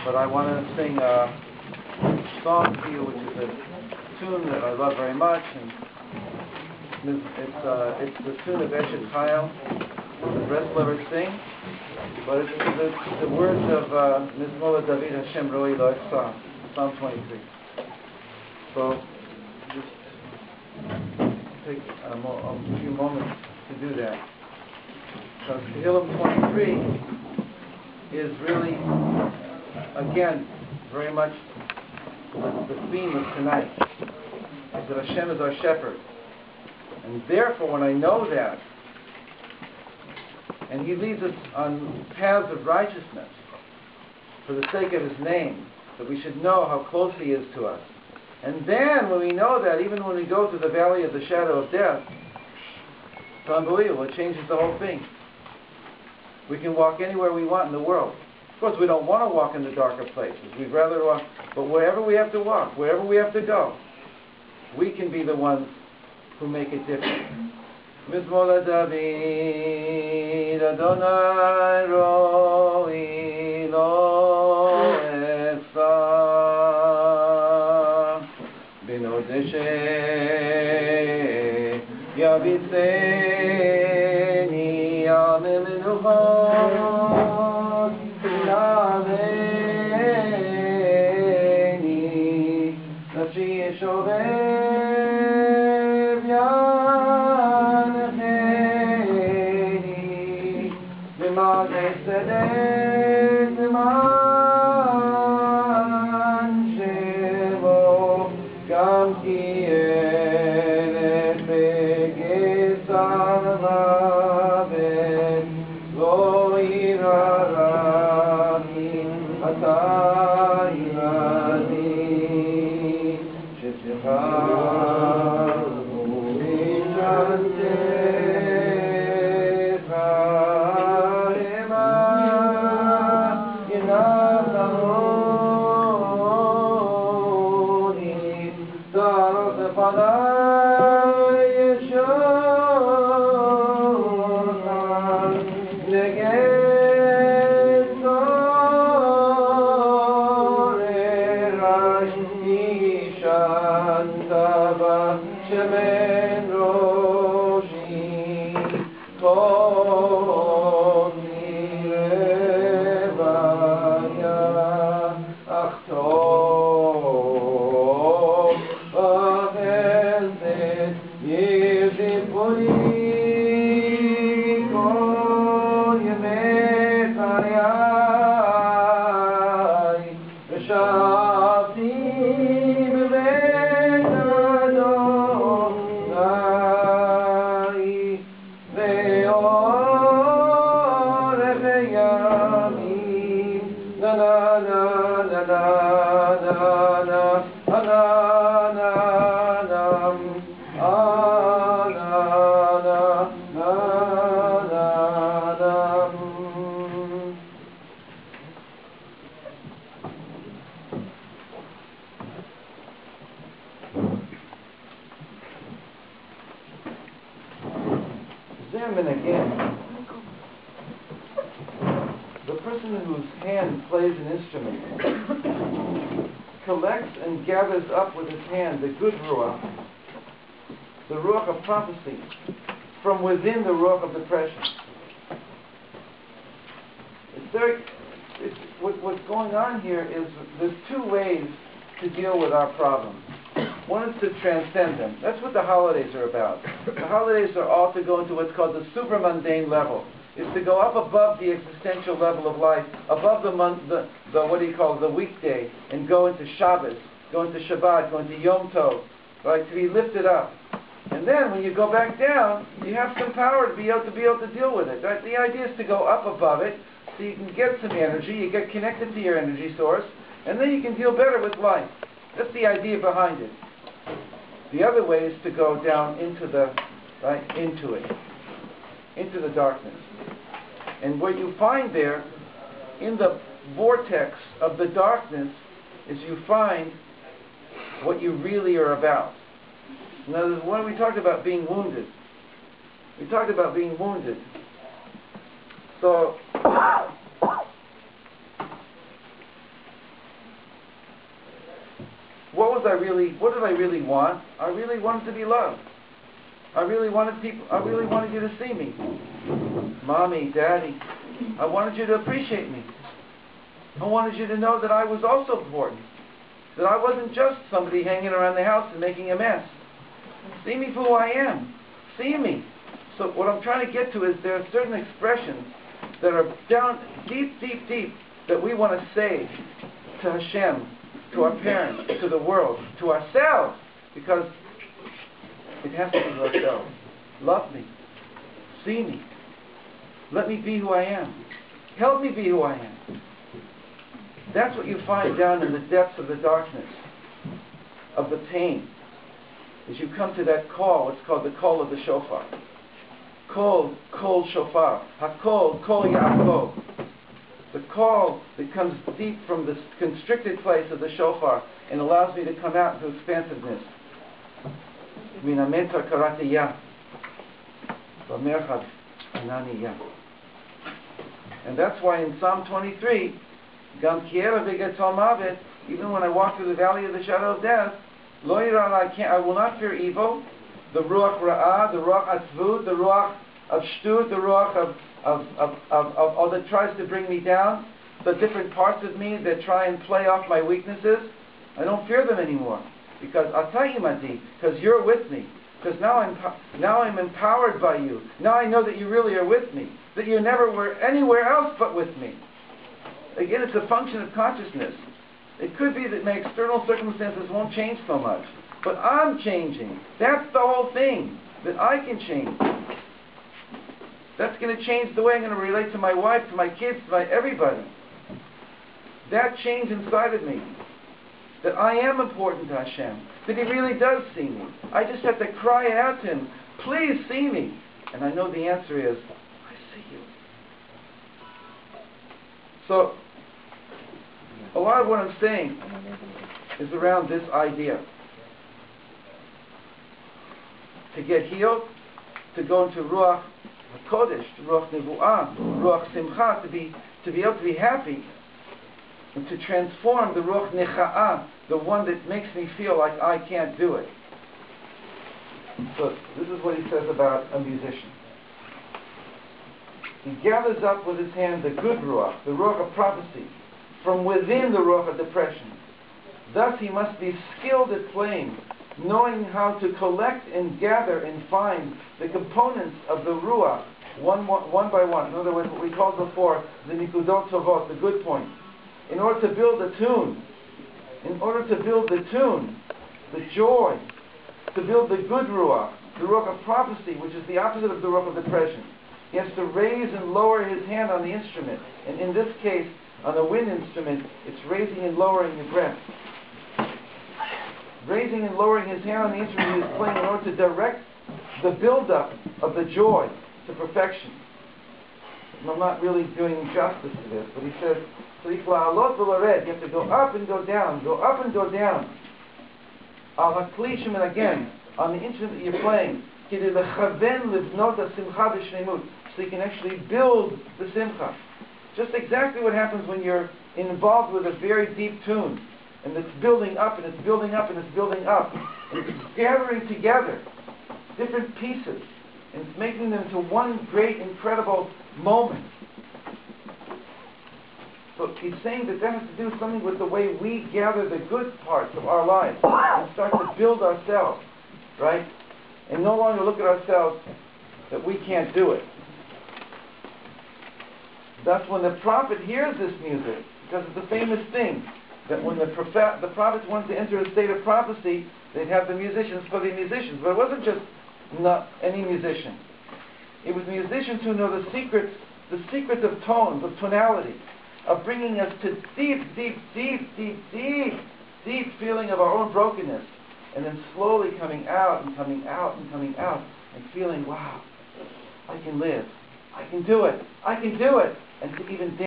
but I want to sing a song to you, which is a tune that I love very much, and it's the tune of Eshet Chayil, the Breslauers sing, but it's the words of Mizmola David Hashem Roi Lo Echsa, Psalm 23. So just take a few moments to do that. So Tehillim 23 is really, again, very much the theme of tonight, is that Hashem is our shepherd. And therefore, when I know that, and He leads us on paths of righteousness for the sake of His name, that we should know how close He is to us. And then, when we know that, even when we go through the valley of the shadow of death, it's unbelievable. It changes the whole thing. We can walk anywhere we want in the world. Of course, we don't want to walk in the darker places. We'd rather walk, but wherever we have to walk, wherever we have to go, we can be the ones who make it different. Mizmola David Adonai Roi Lo Echsa Binodeshe Yavitzeni Amim Menuchot Yaveni Nafshi Yeshovev Yanecheni B'madei Tzedek B'man Shemo Gam Ki Elech Begesar Mavet Lo Ira Rami Ata Iradi Shetzecha U'Mishantecha Ema Yinav Namoni Zarot Epalai Yeshorcha Neged Zorerash Ishantava Shemen Roshi Kol Nirevaya Achtov V'Chesed Yivipuri Kol Yemei Chayai V'Shavti B'Beit Adonai Ve'orech Yamim Na na na na na na na na na na nam na na na na nam. Zimmerman again. The person whose hand plays an instrument collects and gathers up with his hand the good ruach, the ruach of prophecy, from within the ruach of depression. What's going on here is there's two ways to deal with our problems. One is to transcend them. That's what the holidays are about. The holidays are all to go into what's called the supramundane level. It's to go up above the existential level of life, above the what do you call it, the weekday, and go into Shabbos, go into Shabbat, go into Yom Tov, right? To be lifted up. And then when you go back down, you have some power to be able to deal with it. Right? The idea is to go up above it, so you can get some energy, you get connected to your energy source, and then you can deal better with life. That's the idea behind it. The other way is to go down into the darkness. And what you find there, in the vortex of the darkness, is you find what you really are about. In other words, when we talked about being wounded, So what did I really want? I really wanted to be loved. I really wanted you to see me. Mommy, Daddy, I wanted you to appreciate me. I wanted you to know that I was also important. That I wasn't just somebody hanging around the house and making a mess. See me for who I am. See me. So what I'm trying to get to is there are certain expressions that are down deep, deep, deep that we want to say to Hashem, to our parents, to the world, to ourselves, because it has to be to ourselves. Love me. See me. Let me be who I am. Help me be who I am. That's what you find down in the depths of the darkness, of the pain. As you come to that call, it's called the call of the shofar. Kol shofar. Hakol, kol Yaakov. The call that comes deep from the constricted place of the shofar and allows me to come out into expansiveness. Minametar karate ya. Vamerchad anani ya. And that's why in Psalm 23, Gam kiera v'getzal mavet, even when I walk through the valley of the shadow of death, lo yira I will not fear evil. The ruach ra'ah, the ruach atzvut, the ruach of shtut, the ruach of that tries to bring me down, the different parts of me that try and play off my weaknesses. I don't fear them anymore, because atayimati, because you're with me. Because now I'm empowered by you. Now I know that you really are with me. That you never were anywhere else but with me. Again, it's a function of consciousness. It could be that my external circumstances won't change so much. But I'm changing. That's the whole thing. That I can change. That's going to change the way I'm going to relate to my wife, to my kids, to everybody. That change inside of me. That I am important to Hashem. That He really does see me. I just have to cry out to Him, please see me. And I know the answer is, I see you. So, a lot of what I'm saying is around this idea. To get healed, to go into Ruach HaKodesh, to Ruach Nevu'ah, Ruach Simcha, to be able to be happy, and to transform the Ruach Necha'ah, the one that makes me feel like I can't do it. So this is what he says about a musician. He gathers up with his hand the good Ruach, the Ruach of prophecy, from within the Ruach of depression. Thus he must be skilled at playing, knowing how to collect and gather and find the components of the Ruach, one by one. In other words, what we called before the Nikudot Tovot, the good points. In order to build a tune, the joy, to build the good Ruach, the Ruach of prophecy, which is the opposite of the Ruach of depression. He has to raise and lower his hand on the instrument. And in this case, on a wind instrument, it's raising and lowering the breath. Raising and lowering his hand on the instrument he is playing in order to direct the build-up of the joy to perfection. And I'm not really doing justice to this, but he says, you have to go up and go down, go up and go down. And again, on the instrument that you're playing, so you can actually build the simcha. Just exactly what happens when you're involved with a very deep tune, and it's building up, and it's building up, and it's building up, and it's gathering together different pieces, and it's making them to one great, incredible moment. So he's saying that has to do something with the way we gather the good parts of our lives and start to build ourselves, right? And no longer look at ourselves that we can't do it. Thus, when the prophet hears this music, because it's a famous thing, that when the prophets wanted to enter a state of prophecy, they'd have the musicians for the musicians. But it wasn't just not any musician. It was musicians who know the secrets of tones, of tonality, of bringing us to deep feeling of our own brokenness, and then slowly coming out and coming out and coming out and feeling, wow, I can live, I can do it, and to even dance.